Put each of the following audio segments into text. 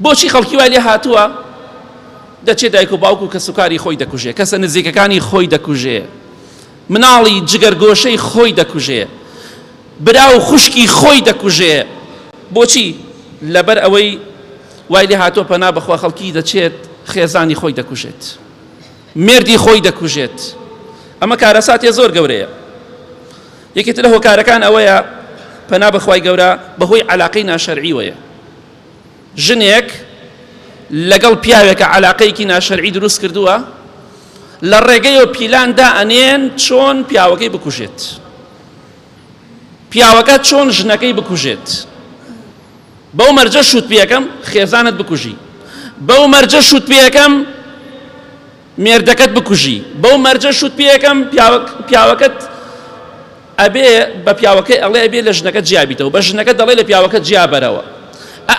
بۆچی خەڵکی وای لێ هاتووە دەچێت دایک و باوک و کە سوکاری خۆی دەکوژێ، کەسە نزیکەکانی خۆی دەکوژێ، مناڵی جگەرگۆشەی خۆی دەکوژێ، برا و خوشکی خۆی دەکوژێ. بۆچی؟ لەبەر ئەوەی وای لێ هاتووە پەنا بەخوا خەڵکی دەچێت خێزانی خۆی دەکوژێت، مێردی خۆی دەکوژێت. ئەمە کارەساتێ زۆر گەورەیە. یەکێتر لە هۆکارەکان ئەوەیە پەنا بەخوای گەورە بەهۆی عەلاقەی ناشەرعی وەیە. ژنێک لەگەڵ پیاوێکە عەلاقەیەکی ناشەرعی دروست کردووە، لە ڕێگەیەوە پیلاندا ئەنێن چۆن پیاوەکەی بکوژێت، پیاوەکە چۆن ژنەکەی بکوژێت. بەو مەرجە شوت پێەکەم خێزانت بکوژی، بەو مەرجە شوت پێەکەم مێردەکەت بکوژی، بەو مەرجە شوت پێەکەم پیاوەکەت ئەبێ بە پیاوەکەی ئەڵێ ئەبێ لە ژنەکەت جیابیتەوە، بە ژنەکەت دەڵێ لە پیاوەکەت جیابەرەوە.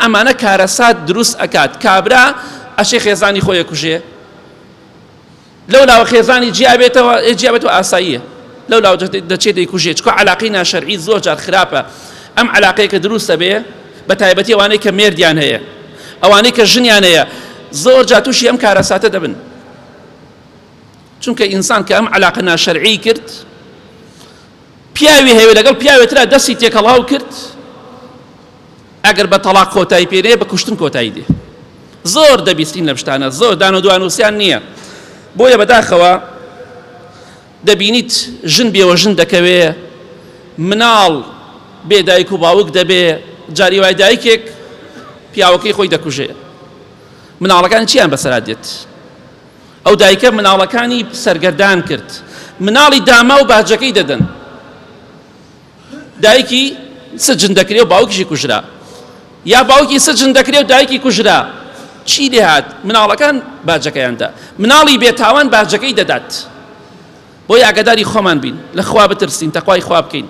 ئەمانە کارەسات دروست ئەکات. کابرا ئەشێ خێزانی خۆی کوژێ، لەولاوە خێزانی جیابێتەوە ئاساییە، لەولاوە دەچێت دەیکوژێت. چکە عەلاقەی ناشەرعی زۆر جار خراپە. ئەم عەلاقەیە کە دروستە بێ بە تایبەتی ئەوانەی کە مێردیان هەیە، ئەوانەی کە ژنیان هەیە، زۆر جار تووشی ئەم کارەساتە دەبن. چونکە ئینسان کە ئەم عەلاقە ناشەرعی کرد، پیاوی هەیە لەگەڵ پیاوێترا دەستی تێکەڵاو کرد، ئەگەر بە تەلاق کۆتایی پێنێ بە کوشتن کۆتایی دێ. زۆر دەبیستین لە شتانە، زۆر دان و دوانوسیان نییە. بۆیە بەداخەوە دەبینیت ژن بێوە ژن دەکەوێ، مناڵ بێ دایک و باوک دەبێ، جاری وای دایکێک پیاوەکەی خۆی دەکوژێ. مناڵەکان چیان بەسەرا دێت؟ ئەو دایکە مناڵەکانی سەرگەردان کرد، مناڵی داما و باجەکەی دەدەن. دایکی سجن دەکرێ و باوکیشی کوژرا، یا باوکی سجن دەکرێ و دایکی کوژرا. چی لێ هات؟ مناڵەکان باجەکەیاندا، مناڵی بێتاوان باجەکەی دەدات. بۆی ئاگاداری خۆمان بین، لە خوا بترسین، تەقوای خوا بکەین،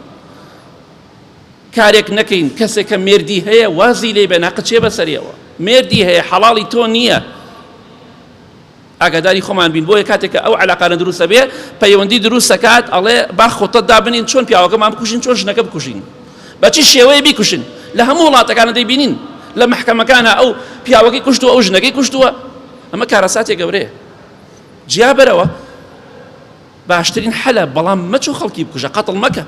کارێک نەکەین. کەسێک کە مێردی هەیە وازی لێ بێ ناقچێ بەسەریەوە، مێردی هەیە حەڵاڵی تۆ نییە. ئاگاداری خۆمان بین. بۆیە کاتێککە ئەو عەلاقانە دروستە بێ پەیوەندی دروست دەکات، ئەڵێ با خۆتت دابنین چۆن پیاوەکەمان بکوژین، چۆن ژنەکە بکوژین، بەچی شێوەیە بیکوشن. لە هەموو وڵاتەکانە دەیبینین لە مەحکەمەکانە ئەو پیاوەکەی کوشتووە، ئەو ژنەکەی کوشتووە. ئەمە کارەساتێک گەورەیە. جیا بەرەوە باشترین حەلە، بەڵام مەچۆ خەڵکی بکوژە، قەتڵ مەکە.